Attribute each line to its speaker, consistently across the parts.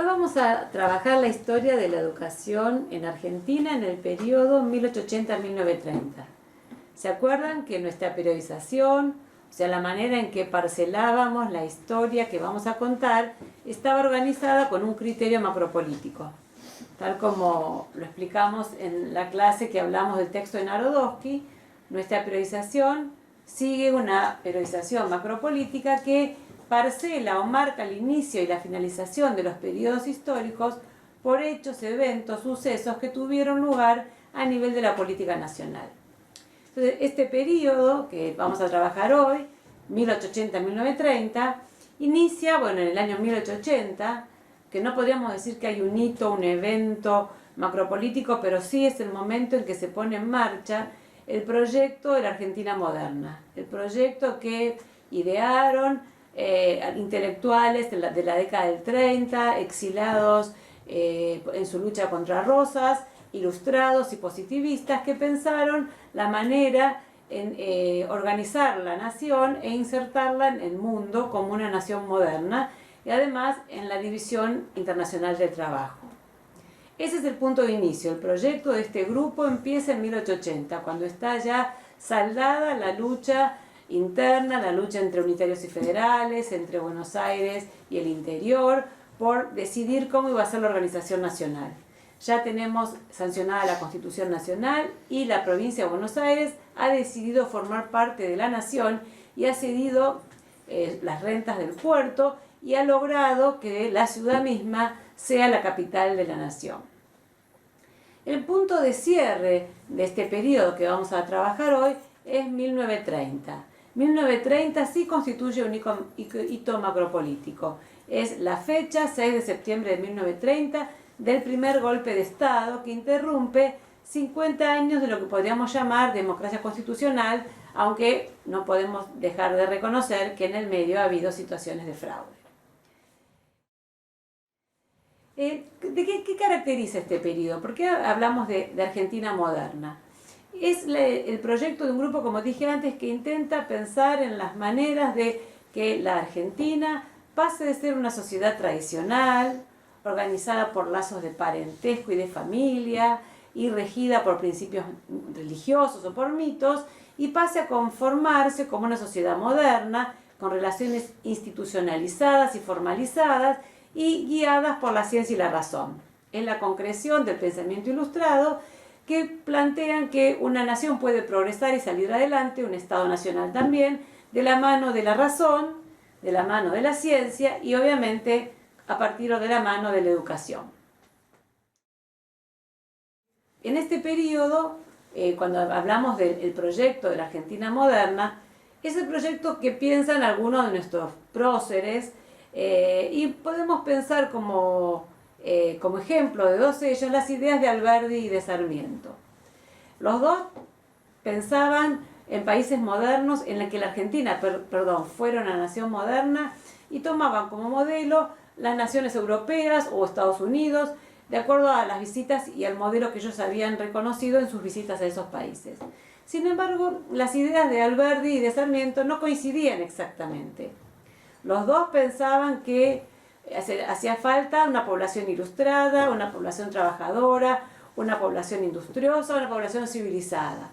Speaker 1: Hoy vamos a trabajar la historia de la educación en Argentina en el periodo 1880-1930. ¿Se acuerdan que nuestra periodización, o sea, la manera en que parcelábamos la historia que vamos a contar, estaba organizada con un criterio macropolítico? Tal como lo explicamos en la clase que hablamos del texto de Narodowski, nuestra periodización sigue una periodización macropolítica que parcela o marca el inicio y la finalización de los periodos históricos por hechos, eventos, sucesos que tuvieron lugar a nivel de la política nacional. Entonces, este periodo que vamos a trabajar hoy, 1880-1930, inicia, en el año 1880, que no podríamos decir que hay un hito, un evento macropolítico, pero sí es el momento en que se pone en marcha el proyecto de la Argentina moderna, el proyecto que idearon intelectuales de la década del 30, exilados en su lucha contra Rosas, ilustrados y positivistas que pensaron la manera en organizar la nación e insertarla en el mundo como una nación moderna y además en la división internacional del trabajo. Ese es el punto de inicio. El proyecto de este grupo empieza en 1880, cuando está ya saldada la lucha interna, la lucha entre unitarios y federales, entre Buenos Aires y el interior, por decidir cómo iba a ser la organización nacional. Ya tenemos sancionada la Constitución Nacional y la provincia de Buenos Aires ha decidido formar parte de la nación y ha cedido las rentas del puerto y ha logrado que la ciudad misma sea la capital de la nación. El punto de cierre de este periodo que vamos a trabajar hoy es 1930. 1930 sí constituye un hito macropolítico. Es la fecha, 6 de septiembre de 1930, del primer golpe de Estado que interrumpe 50 años de lo que podríamos llamar democracia constitucional, aunque no podemos dejar de reconocer que en el medio ha habido situaciones de fraude. ¿Qué caracteriza este periodo? ¿Por qué hablamos de Argentina moderna? Es el proyecto de un grupo, como dije antes, que intenta pensar en las maneras de que la Argentina pase de ser una sociedad tradicional, organizada por lazos de parentesco y de familia, y regida por principios religiosos o por mitos, y pase a conformarse como una sociedad moderna, con relaciones institucionalizadas y formalizadas, y guiadas por la ciencia y la razón. Es la concreción del pensamiento ilustrado que plantean que una nación puede progresar y salir adelante, un Estado nacional también, de la mano de la razón, de la mano de la ciencia y obviamente a partir de la mano de la educación. En este periodo, cuando hablamos del proyecto de la Argentina moderna, es el proyecto que piensan algunos de nuestros próceres y podemos pensar como ejemplo de dos de ellos las ideas de Alberdi y de Sarmiento. Los dos pensaban en países modernos en los que la Argentina, fuera una nación moderna y tomaban como modelo las naciones europeas o Estados Unidos, de acuerdo a las visitas y al modelo que ellos habían reconocido en sus visitas a esos países. Sin embargo, las ideas de Alberdi y de Sarmiento no coincidían exactamente. Los dos pensaban que hacía falta una población ilustrada, una población trabajadora, una población industriosa, una población civilizada.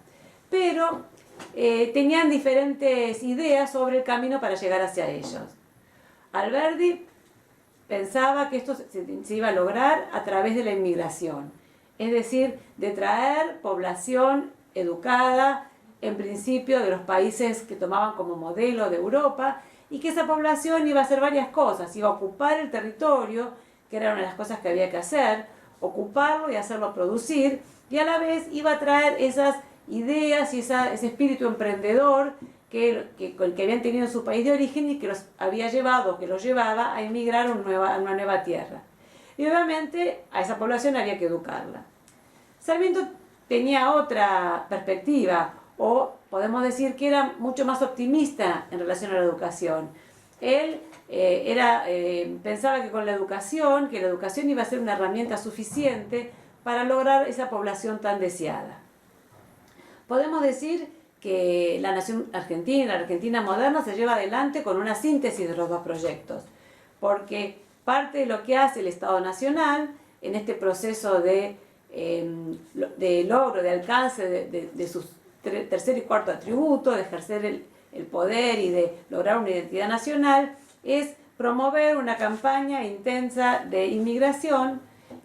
Speaker 1: Pero tenían diferentes ideas sobre el camino para llegar hacia ellos. Alberdi pensaba que esto se iba a lograr a través de la inmigración, es decir, de traer población educada, en principio de los países que tomaban como modelo de Europa, y que esa población iba a hacer varias cosas, iba a ocupar el territorio, que era una de las cosas que había que hacer, ocuparlo y hacerlo producir, y a la vez iba a traer esas ideas y ese espíritu emprendedor que habían tenido en su país de origen y que los había llevado, que los llevaba a emigrar a una nueva tierra. Y obviamente a esa población había que educarla. Sarmiento tenía otra perspectiva, o podemos decir que era mucho más optimista en relación a la educación. Él pensaba que con la educación iba a ser una herramienta suficiente para lograr esa población tan deseada. Podemos decir que la nación argentina, la Argentina moderna, se lleva adelante con una síntesis de los dos proyectos, porque parte de lo que hace el Estado Nacional en este proceso de logro, de alcance de sus tercer y cuarto atributo, de ejercer el poder y de lograr una identidad nacional, es promover una campaña intensa de inmigración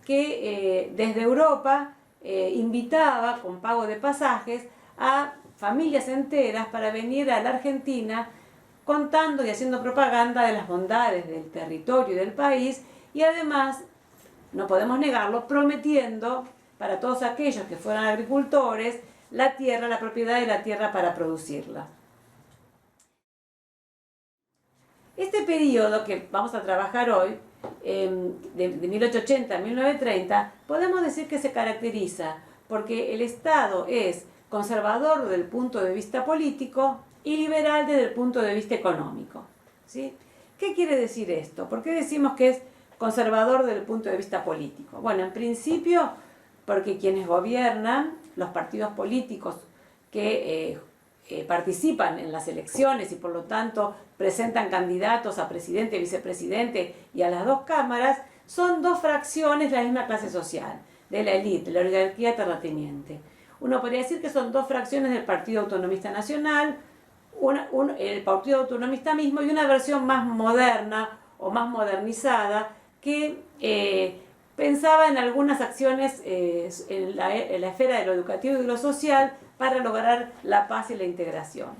Speaker 1: que desde Europa invitaba con pago de pasajes a familias enteras para venir a la Argentina contando y haciendo propaganda de las bondades del territorio y del país, y además, no podemos negarlo, prometiendo para todos aquellos que fueran agricultores la tierra, la propiedad de la tierra para producirla. Este periodo que vamos a trabajar hoy, de 1880 a 1930, podemos decir que se caracteriza porque el Estado es conservador desde el punto de vista político y liberal desde el punto de vista económico, ¿sí? ¿Qué quiere decir esto? ¿Por qué decimos que es conservador desde el punto de vista político? Bueno, en principio, porque quienes gobiernan, los partidos políticos que participan en las elecciones y por lo tanto presentan candidatos a presidente, vicepresidente y a las dos cámaras, son dos fracciones de la misma clase social, de la élite, de la oligarquía terrateniente. Uno podría decir que son dos fracciones del Partido Autonomista Nacional, el Partido Autonomista mismo y una versión más moderna o más modernizada que pensaba en algunas acciones en la esfera de lo educativo y de lo social para lograr la paz y la integración.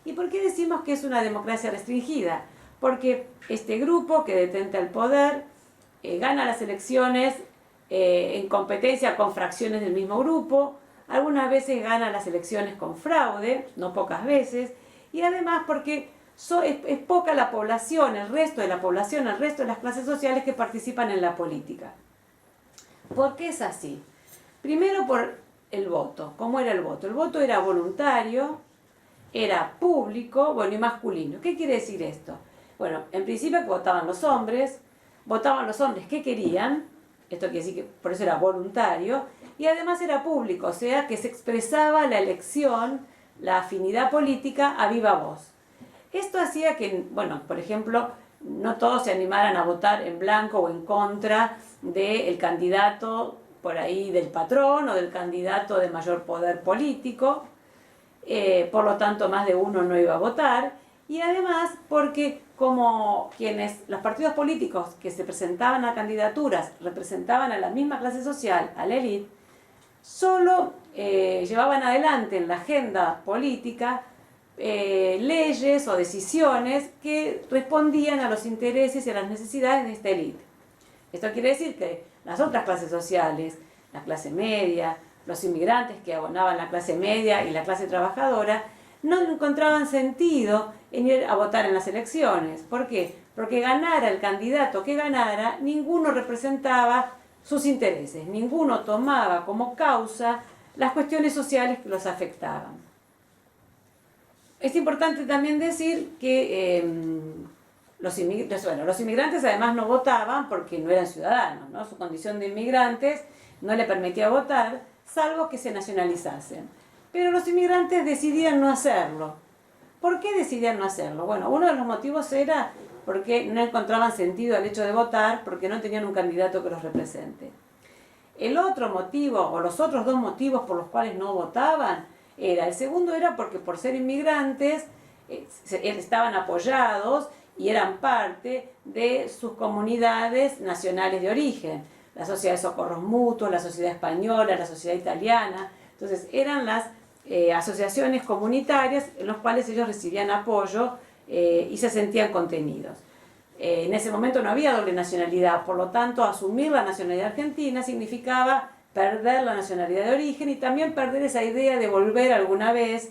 Speaker 1: ¿Y por qué decimos que es una democracia restringida? Porque este grupo que detenta el poder gana las elecciones en competencia con fracciones del mismo grupo, algunas veces gana las elecciones con fraude, no pocas veces, y además porque es poca la población, el resto de la población, el resto de las clases sociales que participan en la política. ¿Por qué es así? Primero por el voto. ¿Cómo era el voto? El voto era voluntario, era público, bueno, y masculino. ¿Qué quiere decir esto? Bueno, en principio votaban los hombres que querían, esto quiere decir que por eso era voluntario, y además era público, o sea que se expresaba la elección, la afinidad política a viva voz. Esto hacía que, bueno, por ejemplo, no todos se animaran a votar en blanco o en contra del candidato por ahí del patrón o del candidato de mayor poder político, por lo tanto más de uno no iba a votar, y además porque como los partidos políticos que se presentaban a candidaturas representaban a la misma clase social, a la élite, solo llevaban adelante en la agenda política leyes o decisiones que respondían a los intereses y a las necesidades de esta élite. Esto quiere decir que las otras clases sociales, la clase media, los inmigrantes que abonaban la clase media y la clase trabajadora, no encontraban sentido en ir a votar en las elecciones. ¿Por qué? Porque ganara el candidato que ganara, ninguno representaba sus intereses, ninguno tomaba como causa las cuestiones sociales que los afectaban. Es importante también decir que los inmigrantes además no votaban porque no eran ciudadanos, ¿no? Su condición de inmigrantes no le permitía votar, salvo que se nacionalizasen. Pero los inmigrantes decidían no hacerlo. ¿Por qué decidían no hacerlo? Bueno, uno de los motivos era porque no encontraban sentido al hecho de votar, porque no tenían un candidato que los represente. El otro motivo, o los otros dos motivos por los cuales no votaban, el segundo era porque por ser inmigrantes estaban apoyados y eran parte de sus comunidades nacionales de origen. La Sociedad de Socorros Mutuos, la Sociedad Española, la Sociedad Italiana. Entonces eran las asociaciones comunitarias en las cuales ellos recibían apoyo y se sentían contenidos. En ese momento no había doble nacionalidad, por lo tanto asumir la nacionalidad argentina significaba perder la nacionalidad de origen y también perder esa idea de volver alguna vez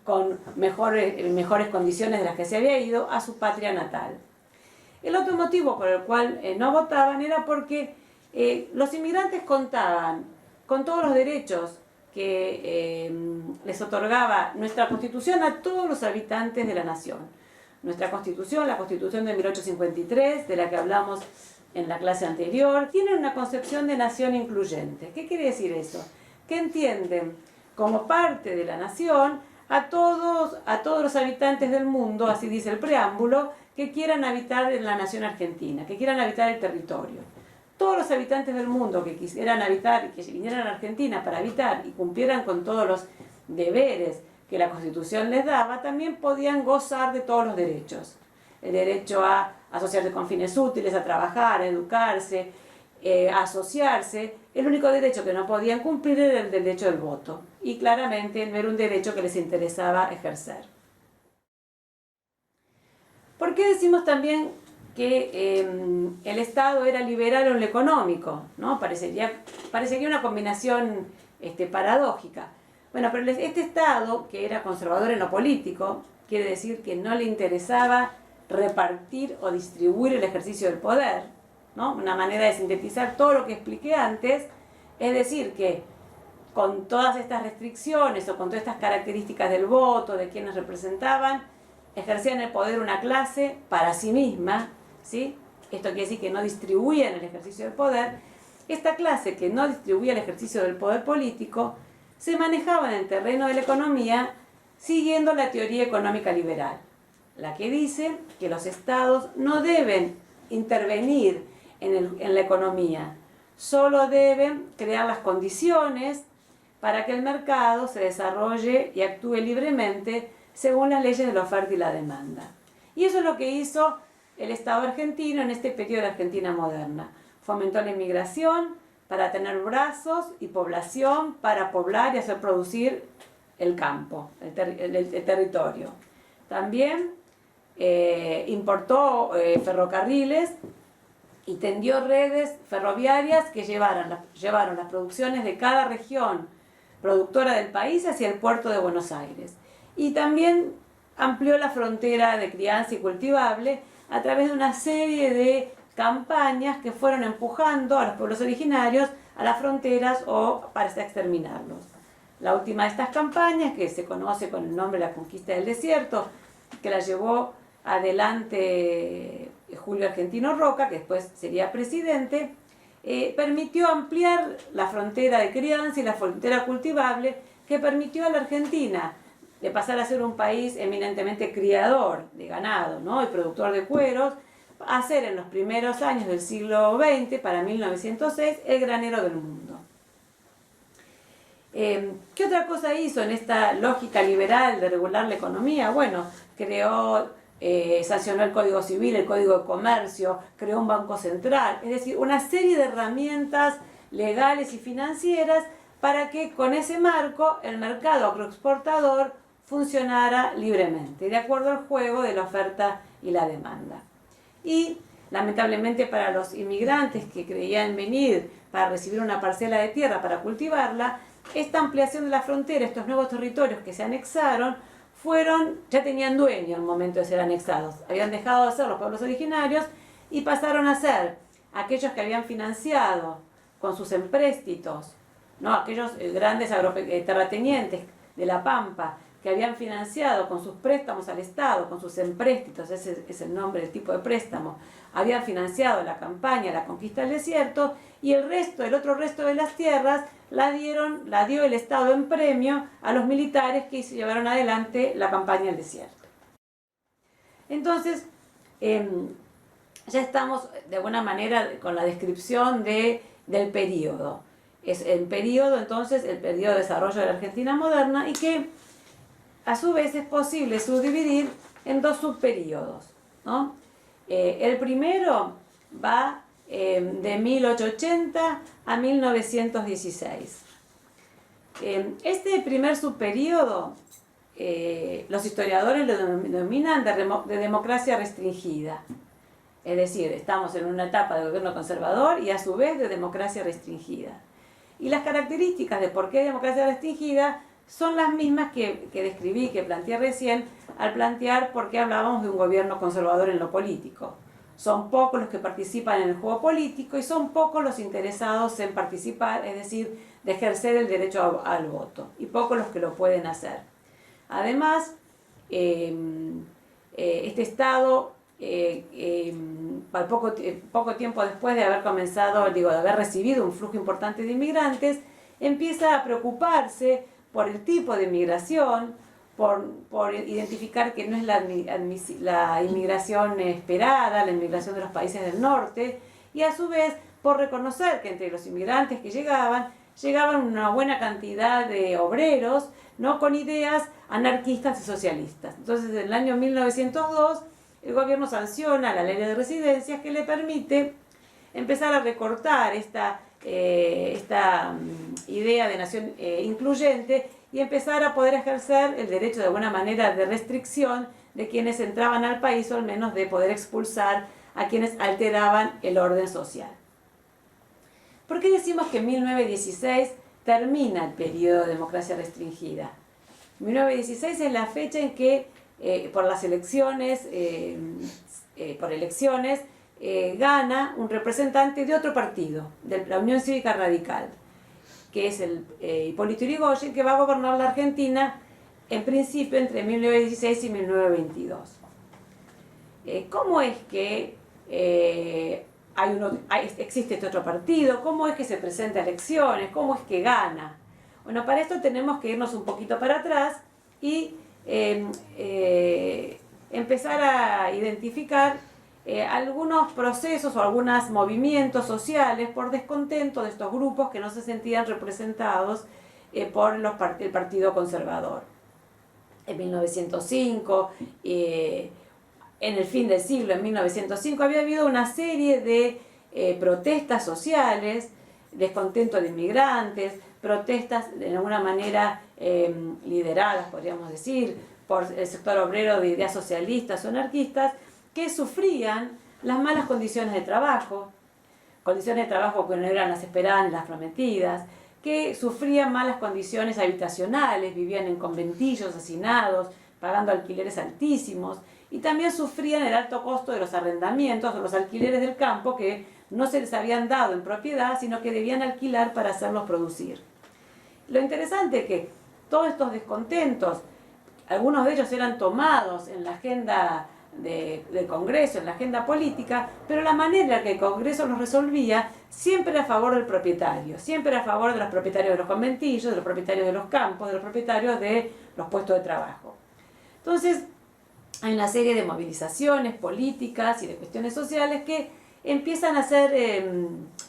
Speaker 1: con mejores condiciones de las que se había ido a su patria natal. El otro motivo por el cual no votaban era porque los inmigrantes contaban con todos los derechos que les otorgaba nuestra Constitución a todos los habitantes de la nación. Nuestra Constitución, la Constitución de 1853, de la que hablamos en la clase anterior, tiene una concepción de nación incluyente. ¿Qué quiere decir eso? Que entienden como parte de la nación a todos los habitantes del mundo, así dice el preámbulo, que quieran habitar en la nación argentina, que quieran habitar el territorio. Todos los habitantes del mundo que quisieran habitar, que vinieran a la Argentina para habitar y cumplieran con todos los deberes que la Constitución les daba, también podían gozar de todos los derechos. El derecho a asociarse con fines útiles, a trabajar, a educarse, a asociarse. El único derecho que no podían cumplir era el derecho del voto. Y claramente no era un derecho que les interesaba ejercer. ¿Por qué decimos también que el Estado era liberal en lo económico? ¿No? Parecería una combinación paradójica. Bueno, pero este Estado, que era conservador en lo político, quiere decir que no le interesaba repartir o distribuir el ejercicio del poder, ¿no? Una manera de sintetizar todo lo que expliqué antes, es decir, que con todas estas restricciones o con todas estas características del voto, de quienes representaban, ejercían el poder una clase para sí misma, ¿sí? Esto quiere decir que no distribuían el ejercicio del poder. Esta clase que no distribuía el ejercicio del poder político se manejaba en el terreno de la economía siguiendo la teoría económica liberal, la que dice que los estados no deben intervenir en la economía, solo deben crear las condiciones para que el mercado se desarrolle y actúe libremente según las leyes de la oferta y la demanda. Y eso es lo que hizo el Estado argentino en este periodo de Argentina moderna. Fomentó la inmigración para tener brazos y población para poblar y hacer producir el campo, el territorio. También importó ferrocarriles y tendió redes ferroviarias que llevaron las producciones de cada región productora del país hacia el puerto de Buenos Aires. Y también amplió la frontera de crianza y cultivable a través de una serie de campañas que fueron empujando a los pueblos originarios a las fronteras o para exterminarlos. La última de estas campañas, que se conoce con el nombre de la conquista del desierto, que la llevó adelante Julio Argentino Roca, que después sería presidente, permitió ampliar la frontera de crianza y la frontera cultivable, que permitió a la Argentina de pasar a ser un país eminentemente criador de ganado, ¿no? Y productor de cueros, a ser en los primeros años del siglo XX, para 1906, el granero del mundo. ¿Qué otra cosa hizo en esta lógica liberal de regular la economía? Bueno, sancionó el Código Civil, el Código de Comercio, creó un Banco Central, es decir, una serie de herramientas legales y financieras para que con ese marco el mercado agroexportador funcionara libremente, de acuerdo al juego de la oferta y la demanda. Y lamentablemente para los inmigrantes que creían venir para recibir una parcela de tierra para cultivarla, esta ampliación de la frontera, estos nuevos territorios que se anexaron, ya tenían dueño al momento de ser anexados. Habían dejado de ser los pueblos originarios y pasaron a ser aquellos que habían financiado con sus empréstitos, ¿no? Aquellos grandes terratenientes de La Pampa que habían financiado con sus préstamos al Estado, con sus empréstitos, ese es el nombre del tipo de préstamo, habían financiado la campaña, la conquista del desierto, y el otro resto de las tierras la dio el Estado en premio a los militares que llevaron adelante la campaña del desierto. Entonces, ya estamos de alguna manera con la descripción del periodo. Es el periodo, entonces, el periodo de desarrollo de la Argentina moderna, y que a su vez es posible subdividir en dos subperiodos, ¿no? El primero va de 1880 a 1916. Este primer subperiodo, los historiadores lo denominan de democracia restringida. Es decir, estamos en una etapa de gobierno conservador y a su vez de democracia restringida. Y las características de por qué democracia restringida son las mismas que describí, que planteé recién, al plantear por qué hablábamos de un gobierno conservador en lo político. Son pocos los que participan en el juego político y son pocos los interesados en participar, es decir, de ejercer el derecho al voto, y pocos los que lo pueden hacer. Además, este Estado, poco tiempo después de haber de haber recibido un flujo importante de inmigrantes, empieza a preocuparse por el tipo de inmigración, por identificar que no es la inmigración esperada, la inmigración de los países del norte, y a su vez por reconocer que entre los inmigrantes que llegaban una buena cantidad de obreros, ¿no?, con ideas anarquistas y socialistas. Entonces, en el año 1902, el gobierno sanciona la ley de residencias que le permite empezar a recortar esta idea de nación incluyente y empezar a poder ejercer el derecho de alguna manera de restricción de quienes entraban al país, o al menos de poder expulsar a quienes alteraban el orden social. ¿Por qué decimos que en 1916 termina el periodo de democracia restringida? 1916 es la fecha en que por elecciones gana un representante de otro partido, de la Unión Cívica Radical, que es el Hipólito Yrigoyen, que va a gobernar la Argentina en principio entre 1916 y 1922. ¿Cómo es que existe este otro partido? ¿Cómo es que se presenta a elecciones? ¿Cómo es que gana? Bueno, para esto tenemos que irnos un poquito para atrás y empezar a identificar algunos procesos o algunos movimientos sociales por descontento de estos grupos que no se sentían representados por el Partido Conservador. En 1905, en el fin del siglo, en 1905, había habido una serie de protestas sociales, descontento de inmigrantes, protestas de alguna manera lideradas, podríamos decir, por el sector obrero de ideas socialistas o anarquistas, que sufrían las malas condiciones de trabajo que no eran las esperadas ni las prometidas, que sufrían malas condiciones habitacionales, vivían en conventillos hacinados, pagando alquileres altísimos, y también sufrían el alto costo de los arrendamientos o los alquileres del campo que no se les habían dado en propiedad, sino que debían alquilar para hacerlos producir. Lo interesante es que todos estos descontentos, algunos de ellos eran tomados en la agenda del Congreso, en la agenda política, pero la manera en la que el Congreso los resolvía siempre a favor del propietario, siempre a favor de los propietarios de los conventillos, de los propietarios de los campos, de los propietarios de los puestos de trabajo. Entonces, hay una serie de movilizaciones políticas y de cuestiones sociales que empiezan a hacer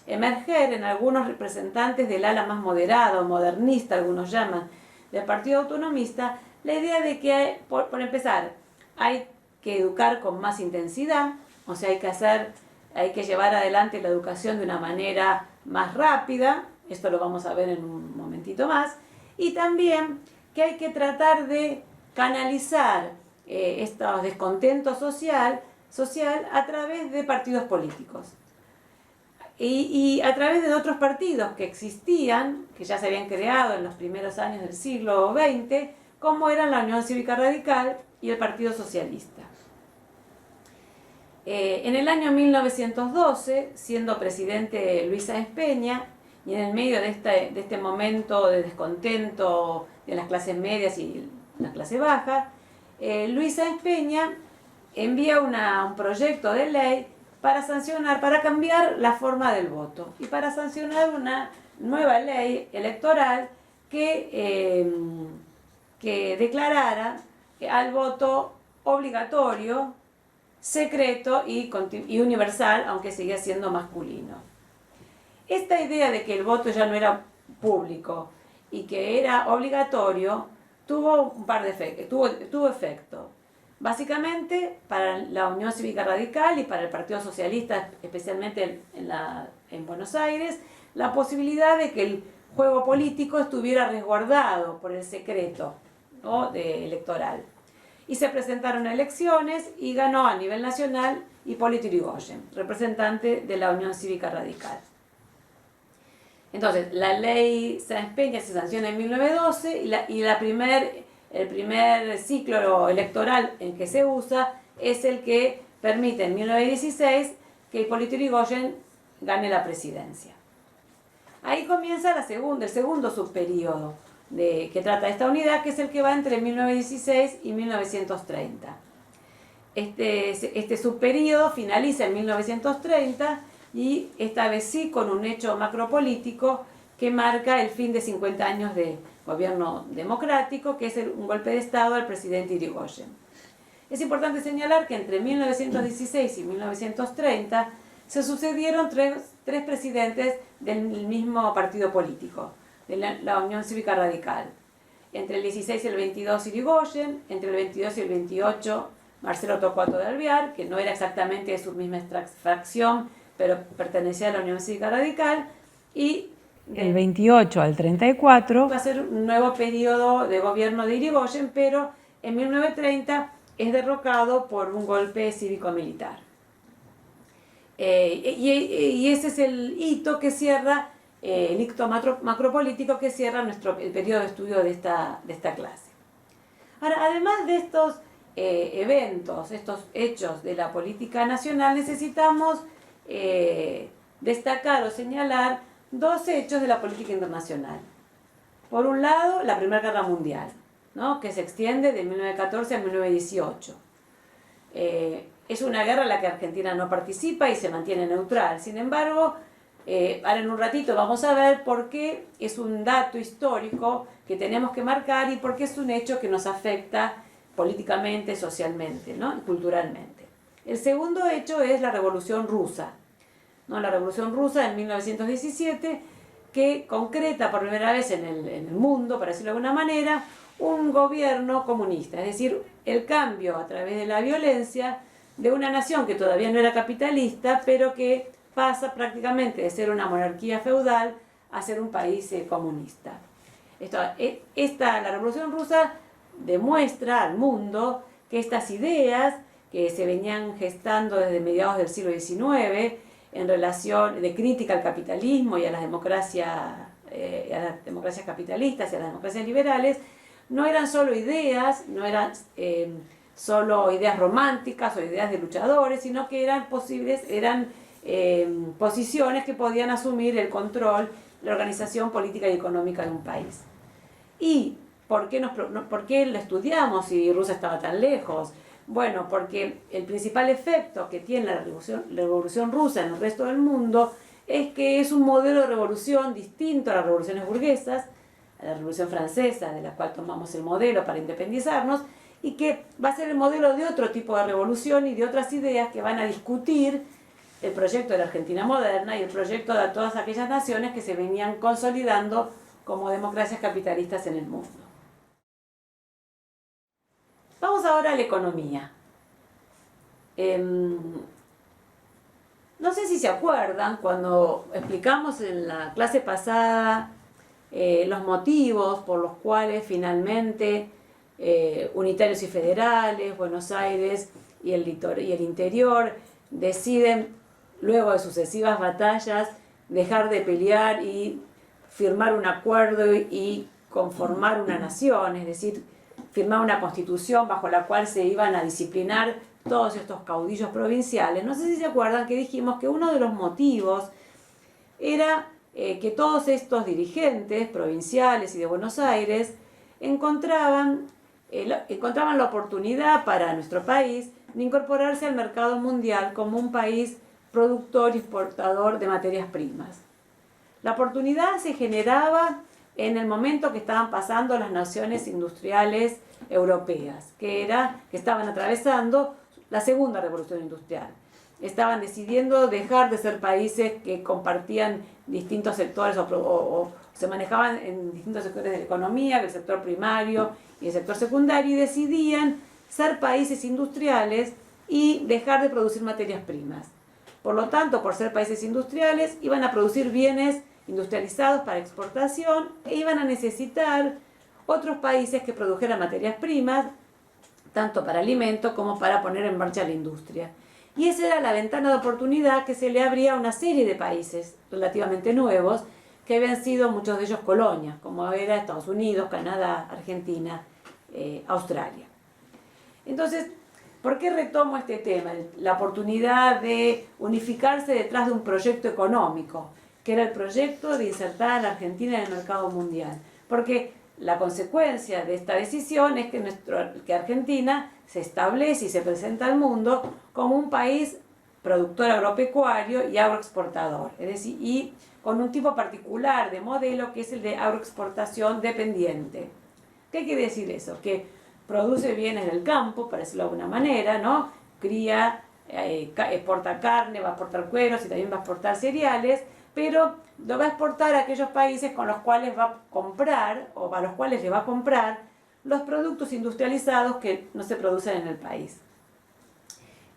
Speaker 1: emerger en algunos representantes del ala más moderada o modernista, algunos llaman, del Partido Autonomista, la idea de que, por empezar, hay que educar con más intensidad, o sea, hay que llevar adelante la educación de una manera más rápida, esto lo vamos a ver en un momentito más, y también que hay que tratar de canalizar estos descontentos social a través de partidos políticos y a través de otros partidos que existían, que ya se habían creado en los primeros años del siglo XX, como eran la Unión Cívica Radical y el Partido Socialista. En el año 1912, siendo presidente Luis Sáenz Peña, y en el medio de este momento de descontento de las clases medias y la clase baja, Luis Sáenz Peña envía un proyecto de ley para cambiar la forma del voto y para sancionar una nueva ley electoral que declarara al voto obligatorio, secreto y universal, aunque seguía siendo masculino. Esta idea de que el voto ya no era público y que era obligatorio tuvo un par de efectos, tuvo efecto. Básicamente, para la Unión Cívica Radical y para el Partido Socialista, especialmente en Buenos Aires, la posibilidad de que el juego político estuviera resguardado por el secreto, ¿no?, electoral. Y se presentaron elecciones y ganó a nivel nacional Hipólito Yrigoyen, representante de la Unión Cívica Radical. Entonces, la ley Sáenz Peña se sanciona en 1912 y el primer ciclo electoral en que se usa es el que permite en 1916 que Hipólito Yrigoyen gane la presidencia. Ahí comienza el segundo subperíodo que trata de esta unidad, que es el que va entre 1916 y 1930. Este subperíodo finaliza en 1930 y esta vez sí con un hecho macropolítico que marca el fin de 50 años de gobierno democrático, que es un golpe de Estado al presidente Irigoyen. Es importante señalar que entre 1916 y 1930 se sucedieron tres presidentes del mismo partido político, de la Unión Cívica Radical. Entre el 16 y el 22 Irigoyen, entre el 22 y el 28 Marcelo Torcuato de Alvear, que no era exactamente de su misma fracción, pero pertenecía a la Unión Cívica Radical, y del 28 al 34 va a ser un nuevo periodo de gobierno de Irigoyen, pero en 1930 es derrocado por un golpe cívico-militar. Y ese es el hito que cierra, el hito macropolítico que cierra el periodo de estudio de esta clase. Ahora, además de estos eventos, estos hechos de la política nacional, necesitamos destacar o señalar dos hechos de la política internacional. Por un lado, la Primera Guerra Mundial, ¿no?, que se extiende de 1914 a 1918. Es una guerra en la que Argentina no participa y se mantiene neutral. Sin embargo, ahora en un ratito vamos a ver por qué es un dato histórico que tenemos que marcar y por qué es un hecho que nos afecta políticamente, socialmente, ¿no?, y culturalmente. El segundo hecho es la Revolución Rusa, ¿no? La Revolución Rusa en 1917, que concreta por primera vez en el mundo, para decirlo de alguna manera, un gobierno comunista, es decir, el cambio a través de la violencia de una nación que todavía no era capitalista, pero que pasa prácticamente de ser una monarquía feudal a ser un país comunista. La Revolución Rusa demuestra al mundo que estas ideas que se venían gestando desde mediados del siglo XIX en relación de crítica al capitalismo y a las democracias capitalistas y a las democracias liberales, no eran solo ideas, no eran solo ideas románticas o ideas de luchadores, sino que eran posiciones que podían asumir el control, la organización política y económica de un país. ¿Y por qué lo estudiamos si Rusia estaba tan lejos? Bueno, porque el principal efecto que tiene la revolución rusa en el resto del mundo es que es un modelo de revolución distinto a las revoluciones burguesas, a la Revolución Francesa, de la cual tomamos el modelo para independizarnos, y que va a ser el modelo de otro tipo de revolución y de otras ideas que van a discutir el proyecto de la Argentina moderna y el proyecto de todas aquellas naciones que se venían consolidando como democracias capitalistas en el mundo. Vamos ahora a la economía. No sé si se acuerdan, cuando explicamos en la clase pasada los motivos por los cuales finalmente unitarios y federales, Buenos Aires y el interior deciden, luego de sucesivas batallas, dejar de pelear y firmar un acuerdo y conformar una nación, es decir, firmar una constitución bajo la cual se iban a disciplinar todos estos caudillos provinciales. No sé si se acuerdan que dijimos que uno de los motivos era que todos estos dirigentes provinciales y de Buenos Aires encontraban la oportunidad para nuestro país de incorporarse al mercado mundial como un país productor y exportador de materias primas. La oportunidad se generaba en el momento que estaban pasando las naciones industriales europeas, que estaban atravesando la segunda revolución industrial. Estaban decidiendo dejar de ser países que compartían distintos sectores o se manejaban en distintos sectores de la economía, el sector primario y el sector secundario, y decidían ser países industriales y dejar de producir materias primas. Por lo tanto, por ser países industriales, iban a producir bienes industrializados para exportación e iban a necesitar otros países que produjeran materias primas, tanto para alimento como para poner en marcha la industria. Y esa era la ventana de oportunidad que se le abría a una serie de países relativamente nuevos, que habían sido muchos de ellos colonias, como era Estados Unidos, Canadá, Argentina, Australia. Entonces, ¿por qué retomo este tema? La oportunidad de unificarse detrás de un proyecto económico, que era el proyecto de insertar a la Argentina en el mercado mundial. Porque la consecuencia de esta decisión es que Argentina se establece y se presenta al mundo como un país productor agropecuario y agroexportador, es decir, y con un tipo particular de modelo que es el de agroexportación dependiente. ¿Qué quiere decir eso? Que produce bienes en el campo, para decirlo de alguna manera, ¿no? Cría, exporta carne, va a exportar cueros y también va a exportar cereales, pero lo va a exportar a aquellos países con los cuales va a comprar o a los cuales le va a comprar los productos industrializados que no se producen en el país.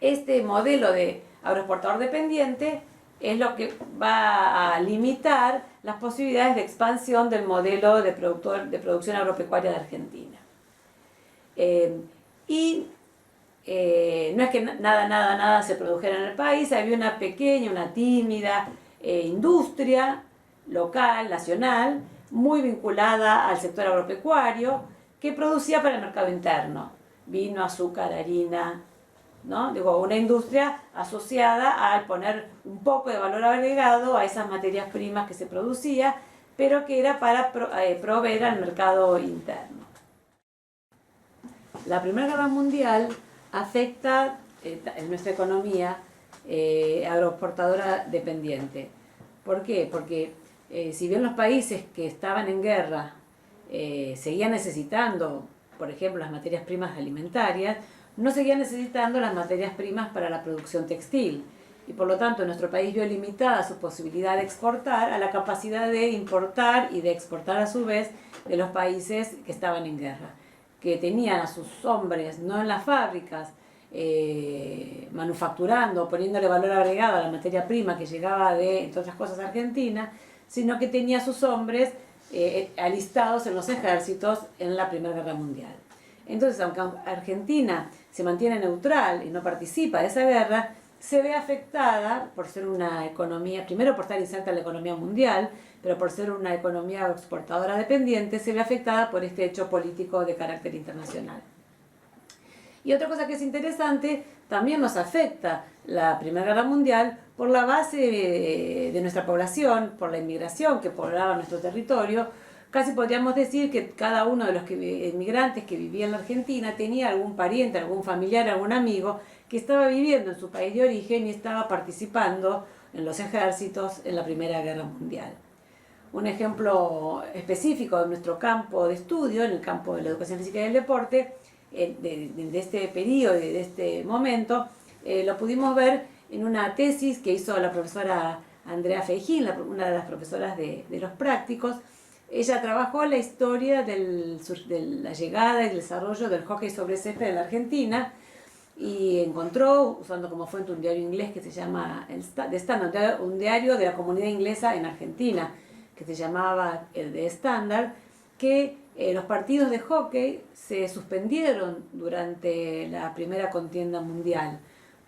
Speaker 1: Este modelo de agroexportador dependiente es lo que va a limitar las posibilidades de expansión del modelo de producción agropecuaria de Argentina. No es que nada se produjera en el país, había una pequeña, una tímida industria local, nacional, muy vinculada al sector agropecuario, que producía para el mercado interno, vino, azúcar, harina, ¿no? Digo, una industria asociada al poner un poco de valor agregado a esas materias primas que se producía, pero que era para proveer al mercado interno. La Primera Guerra Mundial afecta en nuestra economía agroexportadora dependiente. ¿Por qué? Porque si bien los países que estaban en guerra seguían necesitando, por ejemplo, las materias primas alimentarias, no seguían necesitando las materias primas para la producción textil. Y por lo tanto nuestro país vio limitada su posibilidad de exportar a la capacidad de importar y de exportar a su vez de los países que estaban en guerra, que tenían a sus hombres no en las fábricas, manufacturando, poniéndole valor agregado a la materia prima que llegaba de, entre otras cosas, Argentina, sino que tenía a sus hombres alistados en los ejércitos en la Primera Guerra Mundial. Entonces, aunque Argentina se mantiene neutral y no participa de esa guerra, se ve afectada por ser una economía, primero por estar inserta en la economía mundial, pero por ser una economía exportadora dependiente, se ve afectada por este hecho político de carácter internacional. Y otra cosa que es interesante, también nos afecta la Primera Guerra Mundial por la base de nuestra población, por la inmigración que poblaba nuestro territorio. Casi podríamos decir que cada uno de los inmigrantes que vivía en la Argentina tenía algún pariente, algún familiar, algún amigo que estaba viviendo en su país de origen y estaba participando en los ejércitos en la Primera Guerra Mundial. Un ejemplo específico de nuestro campo de estudio, en el campo de la educación física y el deporte, de este periodo y de este momento, lo pudimos ver en una tesis que hizo la profesora Andrea Feijín, una de las profesoras de los prácticos. Ella trabajó la historia de la llegada y el desarrollo del hockey sobre césped en la Argentina y encontró, usando como fuente un diario inglés que se llama The Standard, un diario de la comunidad inglesa en Argentina, que se llamaba el The Standard, que los partidos de hockey se suspendieron durante la primera contienda mundial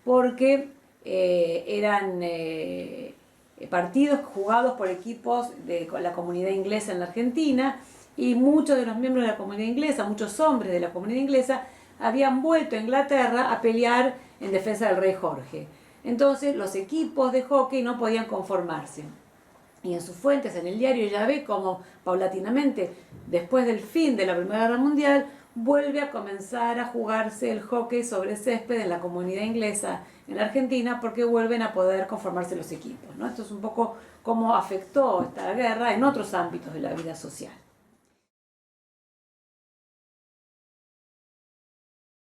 Speaker 1: porque eran partidos jugados por equipos de la comunidad inglesa en la Argentina, y muchos de los miembros de la comunidad inglesa, muchos hombres de la comunidad inglesa, habían vuelto a Inglaterra a pelear en defensa del rey Jorge. Entonces los equipos de hockey no podían conformarse. Y en sus fuentes, en el diario, ya ve cómo paulatinamente, después del fin de la Primera Guerra Mundial, vuelve a comenzar a jugarse el hockey sobre césped en la comunidad inglesa en la Argentina, porque vuelven a poder conformarse los equipos, ¿no? Esto es un poco cómo afectó esta guerra en otros ámbitos de la vida social.